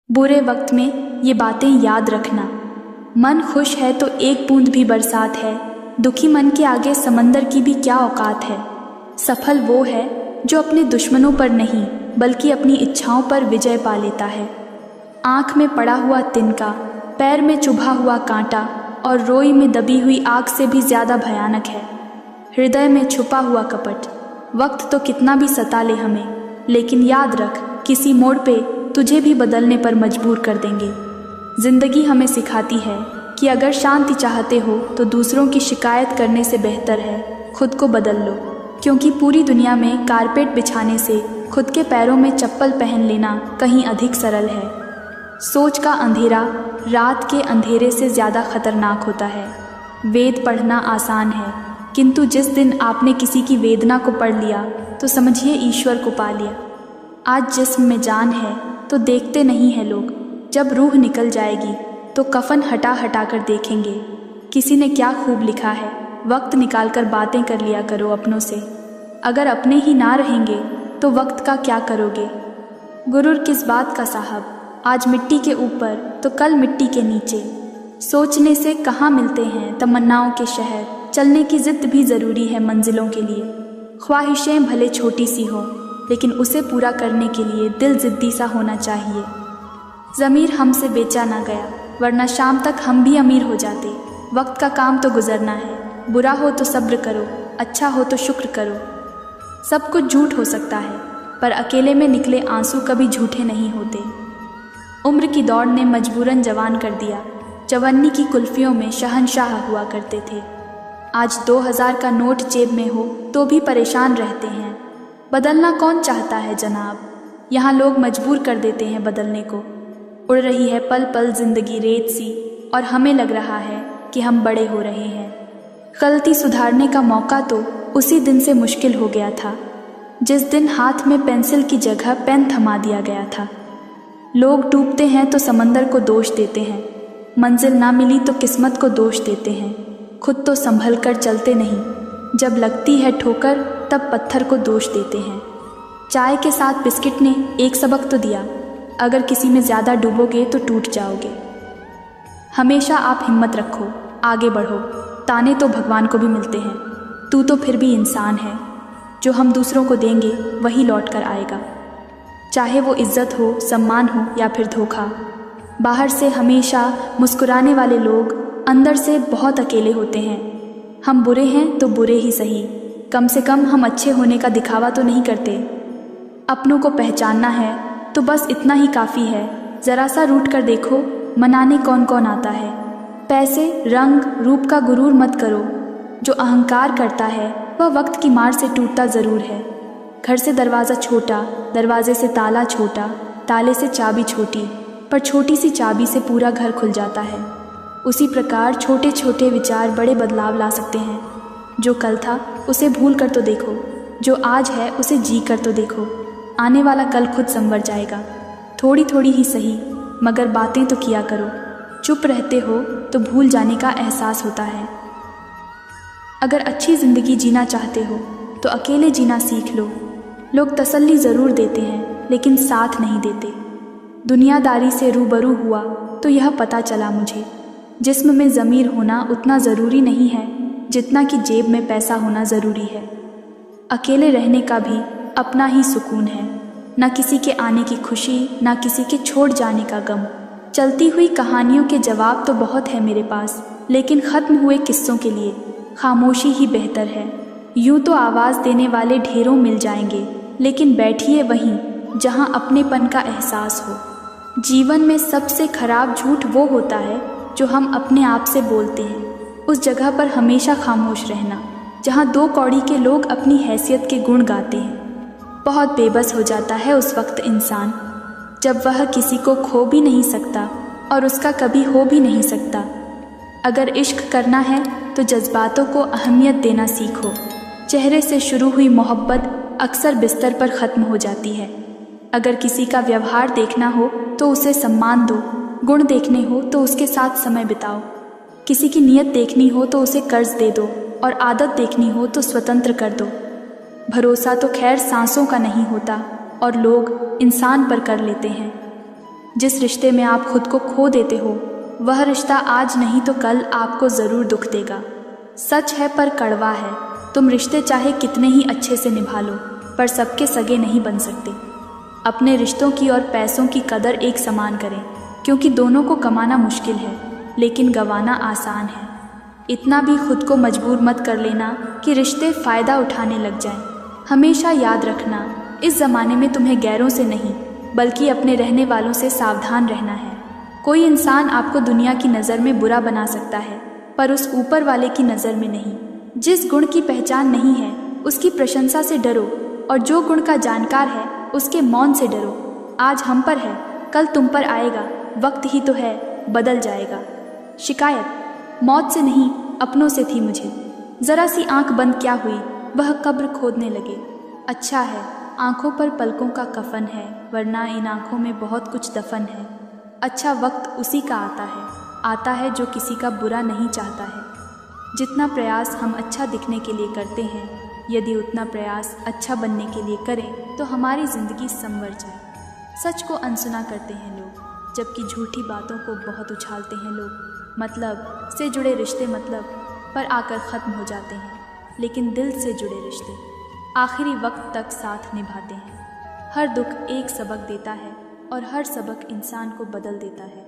बुरे वक्त में ये बातें याद रखना। मन खुश है तो एक बूंद भी बरसात है, दुखी मन के आगे समंदर की भी क्या औकात है। सफल वो है जो अपने दुश्मनों पर नहीं बल्कि अपनी इच्छाओं पर विजय पा लेता है। आँख में पड़ा हुआ तिनका, पैर में चुभा हुआ कांटा और रोई में दबी हुई आग से भी ज़्यादा भयानक है हृदय में छुपा हुआ कपट। वक्त तो कितना भी सता ले हमें, लेकिन याद रख किसी मोड़ पे तुझे भी बदलने पर मजबूर कर देंगे। जिंदगी हमें सिखाती है कि अगर शांति चाहते हो तो दूसरों की शिकायत करने से बेहतर है खुद को बदल लो, क्योंकि पूरी दुनिया में कारपेट बिछाने से खुद के पैरों में चप्पल पहन लेना कहीं अधिक सरल है। सोच का अंधेरा रात के अंधेरे से ज़्यादा खतरनाक होता है। वेद पढ़ना आसान है, किंतु जिस दिन आपने किसी की वेदना को पढ़ लिया तो समझिए ईश्वर को पा लिया। आज जिस्म में जान है तो देखते नहीं हैं लोग, जब रूह निकल जाएगी तो कफन हटा हटा कर देखेंगे। किसी ने क्या खूब लिखा है, वक्त निकाल कर बातें कर लिया करो अपनों से। अगर अपने ही ना रहेंगे तो वक्त का क्या करोगे। गुरूर किस बात का साहब, आज मिट्टी के ऊपर तो कल मिट्टी के नीचे। सोचने से कहाँ मिलते हैं तमन्नाओं के शहर, चलने की जिद भी ज़रूरी है मंजिलों के लिए। ख्वाहिशें भले छोटी सी हों, लेकिन उसे पूरा करने के लिए दिल ज़िद्दी सा होना चाहिए। ज़मीर हमसे बेचा ना गया, वरना शाम तक हम भी अमीर हो जाते। वक्त का काम तो गुजरना है, बुरा हो तो सब्र करो, अच्छा हो तो शुक्र करो। सब कुछ झूठ हो सकता है, पर अकेले में निकले आंसू कभी झूठे नहीं होते। उम्र की दौड़ ने मजबूरन जवान कर दिया, जवानी की कुल्फियों में शहंशाह हुआ करते थे। आज 2000 का नोट जेब में हो तो भी परेशान रहते हैं। बदलना कौन चाहता है जनाब, यहाँ लोग मजबूर कर देते हैं बदलने को। उड़ रही है पल पल जिंदगी रेत सी, और हमें लग रहा है कि हम बड़े हो रहे हैं। गलती सुधारने का मौका तो उसी दिन से मुश्किल हो गया था जिस दिन हाथ में पेंसिल की जगह पेन थमा दिया गया था। लोग डूबते हैं तो समंदर को दोष देते हैं, मंजिल ना मिली तो किस्मत को दोष देते हैं। खुद तो संभल कर चलते नहीं, जब लगती है ठोकर तब पत्थर को दोष देते हैं। चाय के साथ बिस्किट ने एक सबक तो दिया, अगर किसी में ज़्यादा डूबोगे तो टूट जाओगे। हमेशा आप हिम्मत रखो, आगे बढ़ो। ताने तो भगवान को भी मिलते हैं, तू तो फिर भी इंसान है। जो हम दूसरों को देंगे वही लौट कर आएगा, चाहे वो इज्जत हो, सम्मान हो या फिर धोखा। बाहर से हमेशा मुस्कुराने वाले लोग अंदर से बहुत अकेले होते हैं। हम बुरे हैं तो बुरे ही सही, कम से कम हम अच्छे होने का दिखावा तो नहीं करते। अपनों को पहचानना है तो बस इतना ही काफ़ी है। ज़रा सा रूठ कर देखो, मनाने कौन कौन आता है। पैसे, रंग, रूप का गुरूर मत करो। जो अहंकार करता है वह वक्त की मार से टूटता ज़रूर है। घर से दरवाज़ा छोटा, दरवाजे से ताला छोटा, ताले से चाबी छोटी, पर छोटी सी चाबी से पूरा घर खुल जाता है। उसी प्रकार छोटे छोटे विचार बड़े बदलाव ला सकते हैं। जो कल था उसे भूल कर तो देखो, जो आज है उसे जी कर तो देखो। आने वाला कल खुद संवर जाएगा। थोड़ी थोड़ी ही सही, मगर बातें तो किया करो। चुप रहते हो तो भूल जाने का एहसास होता है। अगर अच्छी ज़िंदगी जीना चाहते हो तो अकेले जीना सीख लो। लोग तसल्ली ज़रूर देते हैं, लेकिन साथ नहीं देते। दुनियादारी से रूबरू हुआ तो यह पता चला मुझे, जिस्म में ज़मीर होना उतना ज़रूरी नहीं है जितना कि जेब में पैसा होना ज़रूरी है। अकेले रहने का भी अपना ही सुकून है, ना किसी के आने की खुशी, ना किसी के छोड़ जाने का गम। चलती हुई कहानियों के जवाब तो बहुत है मेरे पास, लेकिन ख़त्म हुए किस्सों के लिए खामोशी ही बेहतर है। यूँ तो आवाज़ देने वाले ढेरों मिल जाएंगे, लेकिन बैठिए वहीं जहाँ अपनेपन का एहसास हो। जीवन में सबसे खराब झूठ वो होता है जो हम अपने आप से बोलते हैं। उस जगह पर हमेशा खामोश रहना जहाँ 2 कौड़ी के लोग अपनी हैसियत के गुण गाते हैं। बहुत बेबस हो जाता है उस वक्त इंसान, जब वह किसी को खो भी नहीं सकता और उसका कभी हो भी नहीं सकता। अगर इश्क करना है तो जज्बातों को अहमियत देना सीखो। चेहरे से शुरू हुई मोहब्बत अक्सर बिस्तर पर ख़त्म हो जाती है। अगर किसी का व्यवहार देखना हो तो उसे सम्मान दो, गुण देखने हो तो उसके साथ समय बिताओ। किसी की नीयत देखनी हो तो उसे कर्ज दे दो, और आदत देखनी हो तो स्वतंत्र कर दो। भरोसा तो खैर सांसों का नहीं होता, और लोग इंसान पर कर लेते हैं। जिस रिश्ते में आप खुद को खो देते हो वह रिश्ता आज नहीं तो कल आपको ज़रूर दुख देगा। सच है पर कड़वा है, तुम रिश्ते चाहे कितने ही अच्छे से निभा लो पर सबके सगे नहीं बन सकते। अपने रिश्तों की और पैसों की कदर एक समान करें, क्योंकि दोनों को कमाना मुश्किल है लेकिन गंवाना आसान है। इतना भी खुद को मजबूर मत कर लेना कि रिश्ते फ़ायदा उठाने लग जाएं। हमेशा याद रखना, इस ज़माने में तुम्हें गैरों से नहीं बल्कि अपने रहने वालों से सावधान रहना है। कोई इंसान आपको दुनिया की नज़र में बुरा बना सकता है पर उस ऊपर वाले की नज़र में नहीं। जिस गुण की पहचान नहीं है उसकी प्रशंसा से डरो और जो गुण का जानकार है उसके मौन से डरो। आज हम पर है कल तुम पर आएगा, वक्त ही तो है बदल जाएगा। शिकायत मौत से नहीं अपनों से थी मुझे, ज़रा सी आंख बंद क्या हुई वह कब्र खोदने लगे। अच्छा है आंखों पर पलकों का कफन है, वरना इन आंखों में बहुत कुछ दफन है। अच्छा वक्त उसी का आता है जो किसी का बुरा नहीं चाहता है। जितना प्रयास हम अच्छा दिखने के लिए करते हैं, यदि उतना प्रयास अच्छा बनने के लिए करें तो हमारी ज़िंदगी संवर जाए। सच को अनसुना करते हैं लोग, जबकि झूठी बातों को बहुत उछालते हैं लोग। मतलब से जुड़े रिश्ते मतलब पर आकर ख़त्म हो जाते हैं, लेकिन दिल से जुड़े रिश्ते आखिरी वक्त तक साथ निभाते हैं। हर दुख एक सबक देता है और हर सबक इंसान को बदल देता है।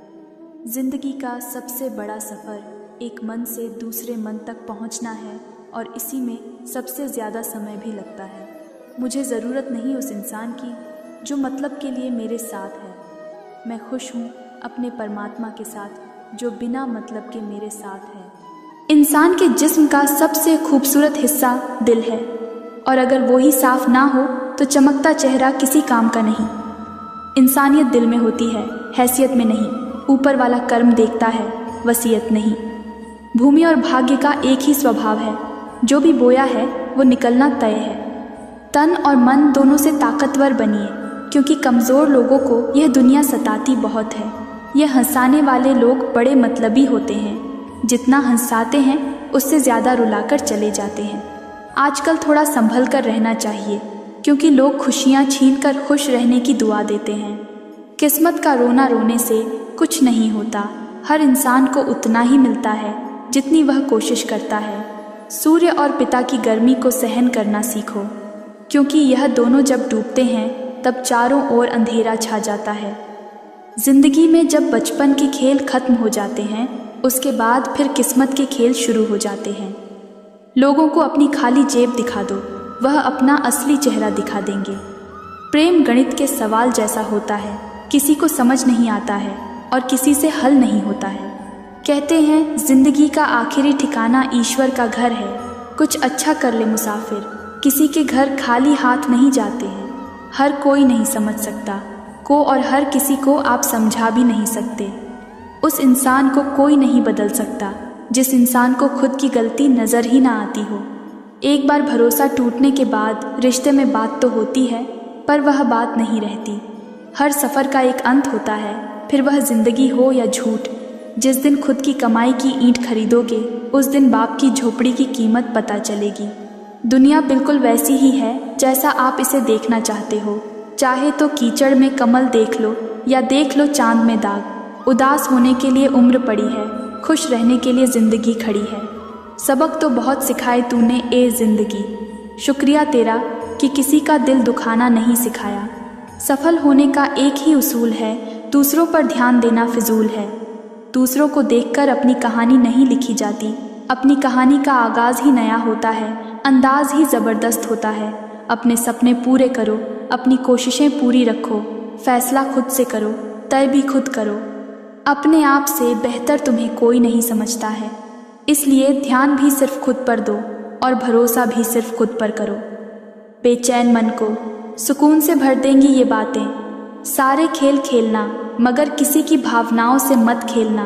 ज़िंदगी का सबसे बड़ा सफ़र एक मन से दूसरे मन तक पहुंचना है और इसी में सबसे ज़्यादा समय भी लगता है। मुझे ज़रूरत नहीं उस इंसान की जो मतलब के लिए मेरे साथ है। मैं खुश हूँ अपने परमात्मा के साथ जो बिना मतलब के मेरे साथ है। इंसान के जिस्म का सबसे खूबसूरत हिस्सा दिल है, और अगर वो ही साफ ना हो तो चमकता चेहरा किसी काम का नहीं। इंसानियत दिल में होती है, हैसियत में नहीं। ऊपर वाला कर्म देखता है, वसीयत नहीं। भूमि और भाग्य का एक ही स्वभाव है, जो भी बोया है वो निकलना तय है। तन और मन दोनों से ताकतवर बनिए, क्योंकि कमज़ोर लोगों को यह दुनिया सताती बहुत है। यह हंसाने वाले लोग बड़े मतलबी होते हैं, जितना हंसाते हैं उससे ज़्यादा रुलाकर चले जाते हैं। आजकल थोड़ा संभल कर रहना चाहिए, क्योंकि लोग खुशियाँ छीनकर खुश रहने की दुआ देते हैं। किस्मत का रोना रोने से कुछ नहीं होता। हर इंसान को उतना ही मिलता है जितनी वह कोशिश करता है। सूर्य और पिता की गर्मी को सहन करना सीखो, क्योंकि यह दोनों जब डूबते हैं तब चारों ओर अंधेरा छा जाता है। जिंदगी में जब बचपन के खेल खत्म हो जाते हैं, उसके बाद फिर किस्मत के खेल शुरू हो जाते हैं। लोगों को अपनी खाली जेब दिखा दो, वह अपना असली चेहरा दिखा देंगे। प्रेम गणित के सवाल जैसा होता है, किसी को समझ नहीं आता है और किसी से हल नहीं होता है। कहते हैं जिंदगी का आखिरी ठिकाना ईश्वर का घर है। कुछ अच्छा कर ले मुसाफिर, किसी के घर खाली हाथ नहीं जाते हैं। हर कोई नहीं समझ सकता को, और हर किसी को आप समझा भी नहीं सकते। उस इंसान को कोई नहीं बदल सकता जिस इंसान को खुद की गलती नज़र ही ना आती हो। एक बार भरोसा टूटने के बाद रिश्ते में बात तो होती है, पर वह बात नहीं रहती। हर सफ़र का एक अंत होता है, फिर वह ज़िंदगी हो या झूठ। जिस दिन खुद की कमाई की ईंट खरीदोगे, उस दिन बाप की झोपड़ी की कीमत पता चलेगी। दुनिया बिल्कुल वैसी ही है जैसा आप इसे देखना चाहते हो। चाहे तो कीचड़ में कमल देख लो या देख लो चांद में दाग। उदास होने के लिए उम्र पड़ी है, खुश रहने के लिए ज़िंदगी खड़ी है। सबक तो बहुत सिखाए तूने ए ज़िंदगी, शुक्रिया तेरा कि किसी का दिल दुखाना नहीं सिखाया। सफल होने का एक ही उसूल है, दूसरों पर ध्यान देना फिजूल है। दूसरों को देखकर अपनी कहानी नहीं लिखी जाती, अपनी कहानी का आगाज़ ही नया होता है, अंदाज ही ज़बरदस्त होता है। अपने सपने पूरे करो, अपनी कोशिशें पूरी रखो, फैसला खुद से करो, तय भी खुद करो। अपने आप से बेहतर तुम्हें कोई नहीं समझता है, इसलिए ध्यान भी सिर्फ खुद पर दो और भरोसा भी सिर्फ खुद पर करो। बेचैन मन को सुकून से भर देंगी ये बातें। सारे खेल खेलना, मगर किसी की भावनाओं से मत खेलना।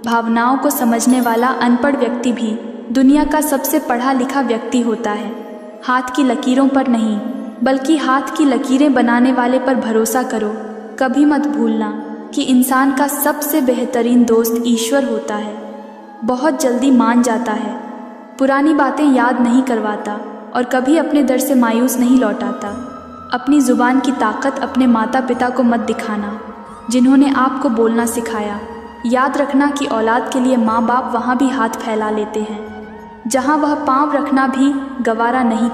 भावनाओं को समझने वाला अनपढ़ व्यक्ति भी दुनिया का सबसे पढ़ा लिखा व्यक्ति होता है। हाथ की लकीरों पर नहीं, बल्कि हाथ की लकीरें बनाने वाले पर भरोसा करो। कभी मत भूलना कि इंसान का सबसे बेहतरीन दोस्त ईश्वर होता है। बहुत जल्दी मान जाता है, पुरानी बातें याद नहीं करवाता और कभी अपने दर से मायूस नहीं लौटाता। अपनी ज़ुबान की ताकत अपने माता पिता को मत दिखाना, जिन्होंने आपको बोलना सिखाया। याद रखना कि औलाद के लिए माँ बाप वहाँ भी हाथ फैला लेते हैं जहाँ वह पाँव रखना भी गवारा नहीं